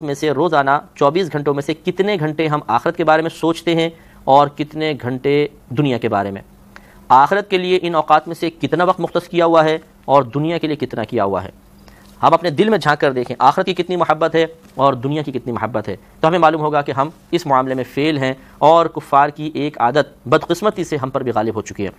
میں سے روزانہ 24 گھنٹوں میں سے کتنے گھنٹے ہم آخرت کے بارے میں سوچتے ہیں اور کتنے گھنٹے دنیا کے بارے میں؟ آخرت کے لیے ان اوقات میں سے کتنا وقت مختص کیا ہوا ہے اور دنیا کے لیے کتنا کیا ہوا ہے؟ ہم اپنے دل میں جھانک کر دیکھیں آخرت کی کتنی محبت ہے اور دنیا کی کتنی محبت ہے، تو ہمیں معلوم ہوگا کہ ہم اس معاملے میں فیل ہیں اور کفار کی ایک عادت بدقسمتی سے ہم پر بھی غالب ہو چکی ہے۔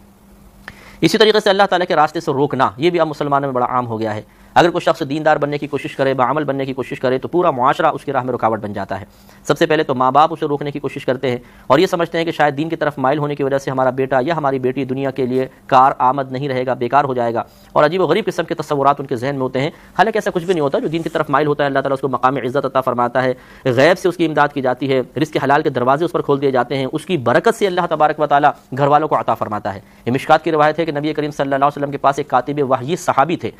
اسی طریقے سے اللہ تعالیٰ کے راستے سے روکنا یہ بھی اب مسلمانوں میں بڑا عام ہو گیا ہے۔ اگر کوئی شخص دیندار بننے کی کوشش کرے، بعمل بننے کی کوشش کرے، تو پورا معاشرہ اس کی راہ میں رکاوٹ بن جاتا ہے۔ سب سے پہلے تو ماں باپ اسے روکنے کی کوشش کرتے ہیں اور یہ سمجھتے ہیں کہ شاید دین کی طرف مائل ہونے کی وجہ سے ہمارا بیٹا یا ہماری بیٹی دنیا کے لیے کار آمد نہیں رہے گا، بیکار ہو جائے گا، اور عجیب و غریب قسم کے تصورات ان کے ذہن میں ہوتے ہیں۔ حالانکہ ایسا کچھ بھی نہیں ہوتا۔ جو دین کی طرف مائل ہوتا ہے اللہ تعالیٰ اس کو مقام عزت عطا فرماتا ہے، غیب سے اس کی امداد کی جاتی ہے، رزق حلال کے دروازے اس پر کھول دیے جاتے ہیں، اس کی برکت سے اللہ تبارک و تعالیٰ گھر والوں کو عطا فرماتا ہے۔ یہ مشکات کی روایت ہے کہ نبی کریم صلی اللہ علیہ وسلم کے پاس ایک کاتب وحی صحابی تھے،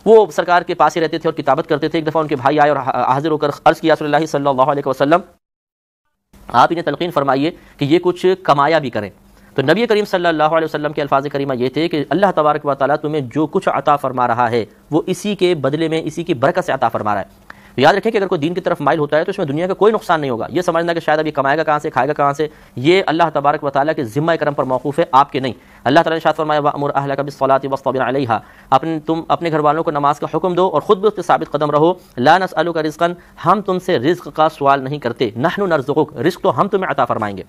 وہ سرکار کے پاس ہی رہتے تھے اور کتابت کرتے تھے۔ ایک دفعہ ان کے بھائی آئے اور حاضر ہو کر عرض کیا رسول اللہ صلی اللہ علیہ وسلم، آپ انہیں تلقین فرمائیے کہ یہ کچھ کمایا بھی کریں۔ تو نبی کریم صلی اللہ علیہ وسلم کے الفاظ کریمہ یہ تھے کہ اللہ تبارک و تعالیٰ تمہیں جو کچھ عطا فرما رہا ہے وہ اسی کے بدلے میں، اسی کی برکت سے عطا فرما رہا ہے۔ تو یاد رکھیں کہ اگر کوئی دین کی طرف مائل ہوتا ہے تو اس میں دنیا کا کوئی نقصان نہیں ہوگا۔ یہ سمجھنا کہ شاید ابھی کمائے گا کہاں سے، کھائے گا کہاں سے، یہ اللہ تبارک و تعالیٰ کے ذمہ کرم پر موقوف ہے، آپ کے نہیں۔ اللہ تعالیٰ نے ارشاد فرمایا وَأْمُرْ أَهْلَكَ بِالصَّلَاةِ وَاصْطَبِرْ عَلَيْهَا، تم اپنے گھر والوں کو نماز کا حکم دو اور خود بھی اس پہ ثابت قدم رہو۔ لَا نَسْأَلُكَ رِزْقًا، ہم تم سے رزق کا سوال نہیں کرتے، نحن نرزقک، رزق تو ہم تمہیں عطا فرمائیں گے۔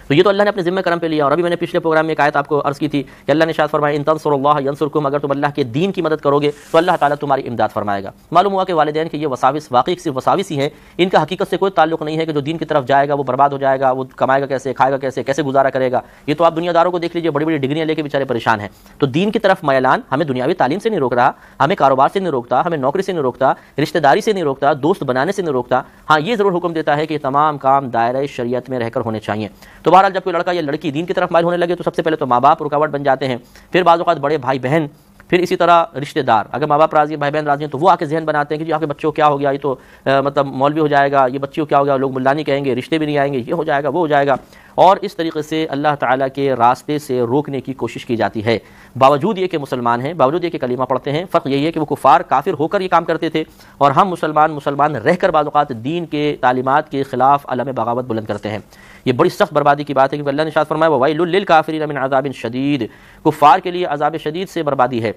تو یہ تو اللہ نے اپنے ذمہ کرم پہ لیا۔ اور ابھی میں نے پچھلے پروگرام میں ایک آیت آپ کو عرض کی تھی کہ اللہ نے ارشاد فرمایا ان تنصروا اللہ ینصرکم، اگر تم اللہ کے دین کی مدد کرو گے تو اللہ تعالیٰ تمہاری امداد فرمائے گا۔ معلوم ہوا کہ والدین کے یہ وساوس واقعی صرف وساوس ہی ہیں، ان کا حقیقت سے کوئی تعلق نہیں ہے کہ جو دین کی طرف جائے گا وہ برباد ہو جائے گا، وہ کمائے گا کیسے، کھائے گا کیسے، کیسے گزارا کرے گا۔ یہ تو آپ دنیا داروں کو دیکھ لیجیے، بڑی بڑی ڈگریاں لے کے بیچارے پریشان ہیں۔ تو دین کی طرف میلان ہمیں دنیاوی تعلیم سے نہیں روک رہا، ہمیں کاروبار سے نہیں روکتا، ہمیں نوکری سے نہیں روکتا، رشتہ داری سے نہیں روکتا، دوست بنانے سے نہیں روکتا۔ ہاں یہ ضرور حکم دیتا ہے کہ تمام کام دائرۂ شریعت میں رہ کر ہونے چاہیے۔ تو بہرحال جب کوئی لڑکا یا لڑکی دین کی طرف مائل ہونے لگے تو سب سے پہلے تو ماں باپ رکاوٹ بن جاتے ہیں، پھر بعض اوقات بڑے بھائی بہن، پھر اسی طرح رشتہ دار۔ اگر ماں باپ راضی ہیں، بھائی بہن راضی ہیں، تو وہ آ کے ذہن بناتے ہیں کہ جی آپ کے بچوں کو کیا ہو گیا، یہ تو مطلب مولوی ہو جائے گا، یہ بچیوں کیا ہو گیا، لوگ ملانی کہیں گے، رشتے بھی نہیں آئیں گے، یہ ہو جائے گا، وہ ہو جائے گا، اور اس طریقے سے اللہ تعالیٰ کے راستے سے روکنے کی کوشش کی جاتی ہے۔ باوجود یہ کہ مسلمان ہیں، باوجود یہ کہ کلمہ پڑھتے ہیں، فرق یہی ہے کہ وہ کفار کافر ہو کر یہ کام کرتے تھے اور ہم مسلمان رہ کر بعض اوقات دین کے تعلیمات کے خلاف علم بغاوت بلند کرتے ہیں۔ یہ بڑی سخت بربادی کی بات ہے، کیونکہ اللہ نے ارشاد فرمایا وَوَيْلٌ لِّلْكَافِرِينَ مِنْ عَذَابٍ شَدِيدٍ، کفار کے لیے عذاب شدید سے بربادی ہے۔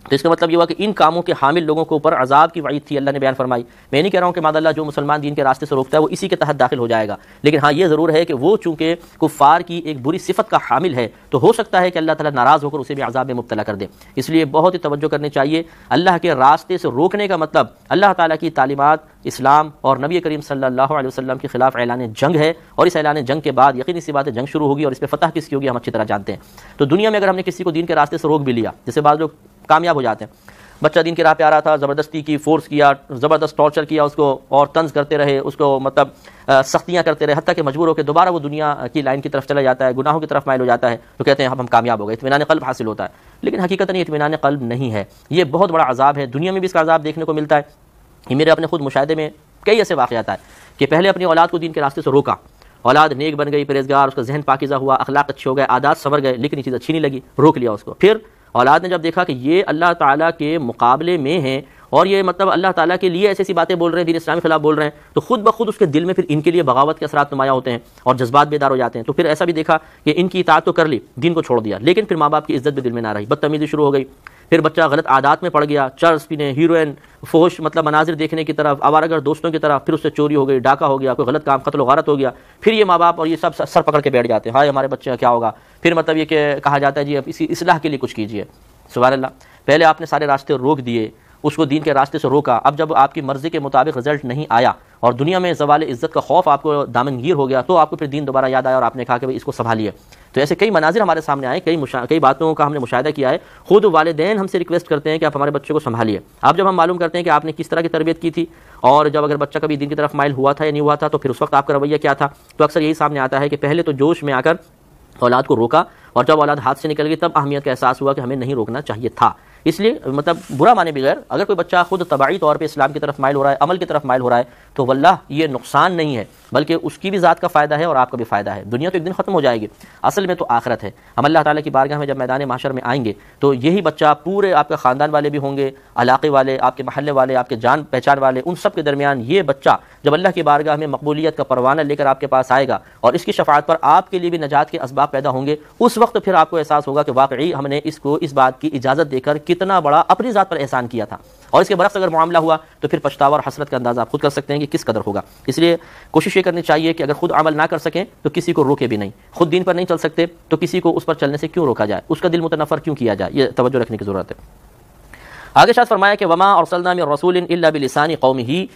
تو اس کا مطلب یہ ہوا کہ ان کاموں کے حامل لوگوں کے اوپر عذاب کی وعید تھی، اللہ نے بیان فرمائی۔ میں نہیں کہہ رہا ہوں کہ ماذا اللہ جو مسلمان دین کے راستے سے روکتا ہے وہ اسی کے تحت داخل ہو جائے گا، لیکن ہاں یہ ضرور ہے کہ وہ چونکہ کفار کی ایک بری صفت کا حامل ہے تو ہو سکتا ہے کہ اللہ تعالیٰ ناراض ہو کر اسے بھی عذاب میں مبتلا کر دے۔ اس لیے بہت ہی توجہ کرنی چاہیے۔ اللہ کے راستے سے روکنے کا مطلب اللہ تعالیٰ کی تعلیمات، اسلام اور نبی کریم صلی اللہ علیہ وسلم کے خلاف اعلان جنگ ہے، اور اس اعلان جنگ کے بعد یقینی سی بات ہے جنگ شروع ہوگی، اور اس پہ فتح کس کی ہوگی ہم اچھی طرح جانتے ہیں۔ تو دنیا میں اگر ہم نے کسی کو دین کے راستے سے روک بھی لیا، جیسے بعض لوگ کامیاب ہو جاتے ہیں، بچہ دین کی راہ پہ آ رہا تھا، زبردستی کی، فورس کیا، زبردست ٹارچر کیا اس کو، اور طنز کرتے رہے اس کو، مطلب سختیاں کرتے رہے، حتیٰ کہ مجبور ہو کے دوبارہ وہ دنیا کی لائن کی طرف چلا جاتا ہے، گناہوں کی طرف مائل ہو جاتا ہے، تو کہتے ہیں اب ہم کامیاب ہو گئے، اطمینان قلب حاصل ہوتا ہے، لیکن حقیقت یہ اطمینان قلب نہیں ہے، یہ بہت بڑا عذاب ہے۔ دنیا میں بھی اس کا عذاب دیکھنے کو ملتا ہے۔ یہ میرے اپنے خود مشاہدے میں کئی ایسے واقعات آئے کہ پہلے اپنی اولاد کو دین کے راستے سے روکا، اولاد نیک بن گئی، پرہیزگار، اس کا ذہن پاکیزہ ہوا، اخلاق اچھے ہو گئے، عادات سنور گئے، لیکن یہ چیز اچھی نہیں لگی، روک لیا اس کو۔ پھر اولاد نے جب دیکھا کہ یہ اللہ تعالیٰ کے مقابلے میں ہیں اور یہ مطلب اللہ تعالیٰ کے لیے ایسی ایسی باتیں بول رہے ہیں، دین اسلام کے خلاف بول رہے ہیں، تو خود بخود اس کے دل میں پھر ان کے لیے بغاوت کے اثرات نمایاں ہوتے ہیں اور جذبات بیدار ہو جاتے ہیں۔ تو پھر ایسا بھی دیکھا کہ ان کی اطاعت تو کر لی، دین کو چھوڑ دیا، لیکن پھر ماں باپ کی عزت بھی دل میں نہ رہی، بدتمیزی شروع ہو گئی، پھر بچہ غلط عادات میں پڑ گیا، چرس پینے، ہیروئن، فحش مطلب مناظر دیکھنے کی طرف، آوارہ گرد دوستوں کی طرف، پھر اس سے چوری ہو گئی، ڈاکہ ہو گیا، کوئی غلط کام، قتل و غارت ہو گیا، پھر یہ ماں باپ اور یہ سب سر پکڑ کے بیٹھ جاتے ہیں، ہائے ہمارے بچے کا کیا ہوگا۔ پھر مطلب یہ کہ کہا جاتا ہے جی اب اسی اصلاح کے لیے کچھ کیجیے۔ سبحان اللہ، پہلے آپ نے سارے راستے روک دیے، اس کو دین کے راستے سے روکا، اب جب آپ کی مرضی کے مطابق رزلٹ نہیں آیا اور دنیا میں زوال عزت کا خوف آپ کو دامنگیر ہو گیا، تو آپ کو پھر دین دوبارہ یاد آیا اور آپ نے کہا کہ بھئی اس کو سنبھالیے۔ تو ایسے کئی مناظر ہمارے سامنے آئے، کئی باتوں کا ہم نے مشاہدہ کیا ہے۔ خود والدین ہم سے ریکویسٹ کرتے ہیں کہ آپ ہمارے بچے کو سنبھالیے۔ اب جب ہم معلوم کرتے ہیں کہ آپ نے کس طرح کی تربیت کی تھی اور جب اگر بچہ کبھی دین کی طرف مائل ہوا تھا یا نہیں ہوا تھا تو پھر اس وقت آپ کا رویہ کیا تھا، تو اکثر یہی سامنے آتا ہے کہ پہلے تو جوش میں آ کر اولاد کو روکا، اور جب اولاد ہاتھ سے نکل گئی تب اہمیت کا احساس ہوا کہ ہمیں نہیں روکنا چاہیے تھا۔ اس لیے مطلب برا مانے بغیر اگر کوئی بچہ خود طبعی طور پہ اسلام کی طرف مائل ہو رہا ہے، عمل کی طرف مائل ہو رہا ہے، تو واللہ یہ نقصان نہیں ہے بلکہ اس کی بھی ذات کا فائدہ ہے اور آپ کا بھی فائدہ ہے۔ دنیا تو ایک دن ختم ہو جائے گی، اصل میں تو آخرت ہے۔ ہم اللہ تعالیٰ کی بارگاہ میں جب میدان محشر میں آئیں گے تو یہی بچہ پورے آپ کے خاندان والے بھی ہوں گے، علاقے والے، آپ کے محلے والے، آپ کے جان پہچان والے، ان سب کے درمیان یہ بچہ جب اللہ کی بارگاہ میں مقبولیت کا پروانہ لے کر آپ کے پاس آئے گا اور اس کی شفاعت پر آپ کے لیے بھی نجات کے اسباب پیدا ہوں گے، اس وقت پھر آپ کو احساس ہوگا کہ واقعی ہم نے اس کو اس بات کی اجازت دے کر کتنا بڑا اپنی ذات پر احسان کیا تھا، اور اس کے برعکس اگر معاملہ ہوا تو پھر پچھتاوا اور حسرت کا اندازہ آپ خود کر سکتے ہیں کہ کس قدر ہوگا۔ اس لیے کوشش یہ کرنی چاہیے کہ اگر خود عمل نہ کر سکیں تو کسی کو روکے بھی نہیں، خود دین پر نہیں چل سکتے تو کسی کو اس پر چلنے سے کیوں روکا جائے، اس کا دل متنفر کیوں کیا جائے، یہ توجہ رکھنے کی ضرورت ہے۔ آگے شاید فرمایا کہ وما ارسلنا من رسول الا بلسان قومه،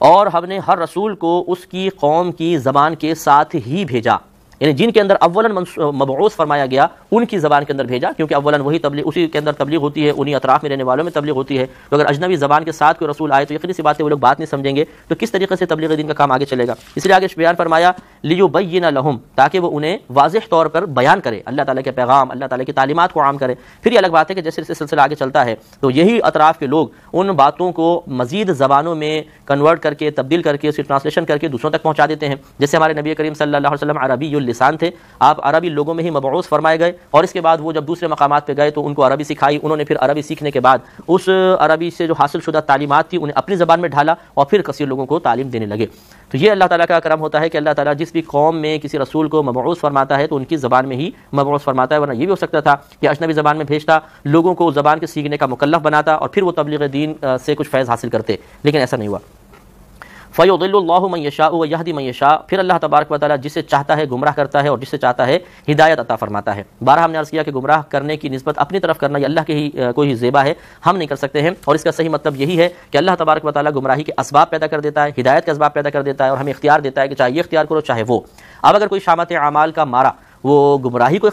اور ہم نے ہر رسول کو اس کی قوم کی زبان کے ساتھ ہی بھیجا، یعنی جن کے اندر اولاً مبعوث فرمایا گیا ان کی زبان کے اندر بھیجا، کیونکہ اولاً وہی تبلیغ، اسی کے اندر تبلیغ ہوتی ہے، انہی اطراف میں رہنے والوں میں تبلیغ ہوتی ہے، تو اگر اجنبی زبان کے ساتھ کوئی رسول آئے تو یقینی سی بات ہے وہ لوگ بات نہیں سمجھیں گے، تو کس طریقے سے تبلیغ دین کا کام آگے چلے گا۔ اس لیے آگے بیان فرمایا لیبین لہم، تاکہ وہ انہیں واضح طور پر بیان کرے، اللہ تعالیٰ کے پیغام، اللہ تعالیٰ کی تعلیمات کو عام کرے۔ پھر یہ الگ بات ہے کہ جیسے سلسلہ آگے چلتا ہے تو یہی اطراف کے لوگ ان باتوں کو مزید زبانوں میں کنورٹ کر کے، تبدیل کر کے، اس کی ٹرانسلیشن کر کے دوسروں تک پہنچا دیتے ہیں۔ جیسے ہمارے نبی کریم صلی اللہ علیہ وسلم عربی اللسان تھے، آپ عربی لوگوں میں ہی مبعوث فرمائے گئے، اور اس کے بعد وہ جب دوسرے مقامات پہ گئے تو ان کو عربی سکھائی، انہوں نے پھر عربی سیکھنے کے بعد اس عربی سے جو حاصل شدہ تعلیمات تھی انہیں اپنی زبان میں ڈھالا اور پھر کثیر لوگوں کو تعلیم دینے لگے۔ تو یہ اللہ تعالیٰ کا کرم ہوتا ہے کہ اللہ تعالیٰ جس بھی قوم میں کسی رسول کو مبعوث فرماتا ہے تو ان کی زبان میں ہی مبعوث فرماتا ہے، ورنہ یہ بھی ہو سکتا تھا کہ اجنبی زبان میں بھیجتا، لوگوں کو زبان کے سیکھنے کا مکلف بناتا اور پھر وہ تبلیغ دین سے کچھ فیض حاصل کرتے، لیکن ایسا نہیں ہوا۔ فَيُضِلُّ اللَّهُ مَن يَشَاءُ وَيَهْدِي مَن يَشَاءُ، پھر اللہ تبارک و تعالیٰ جسے چاہتا ہے گمراہ کرتا ہے اور جسے چاہتا ہے ہدایت عطا فرماتا ہے۔ بارہ ہم نے عرض کیا کہ گمراہ کرنے کی نسبت اپنی طرف کرنا یہ اللہ کے ہی کوئی زیبا ہے، ہم نہیں کر سکتے ہیں، اور اس کا صحیح مطلب یہی ہے کہ اللہ تبارک و تعالیٰ گمراہی کے اسباب پیدا کر دیتا ہے، ہدایت کے اسباب پیدا کر دیتا ہے، اور ہمیں اختیار دیتا ہے کہ چاہے یہ اختیار کرو چاہے وہ۔ اب اگر کوئی شامت اعمال کا مارا وہ گمراہی کو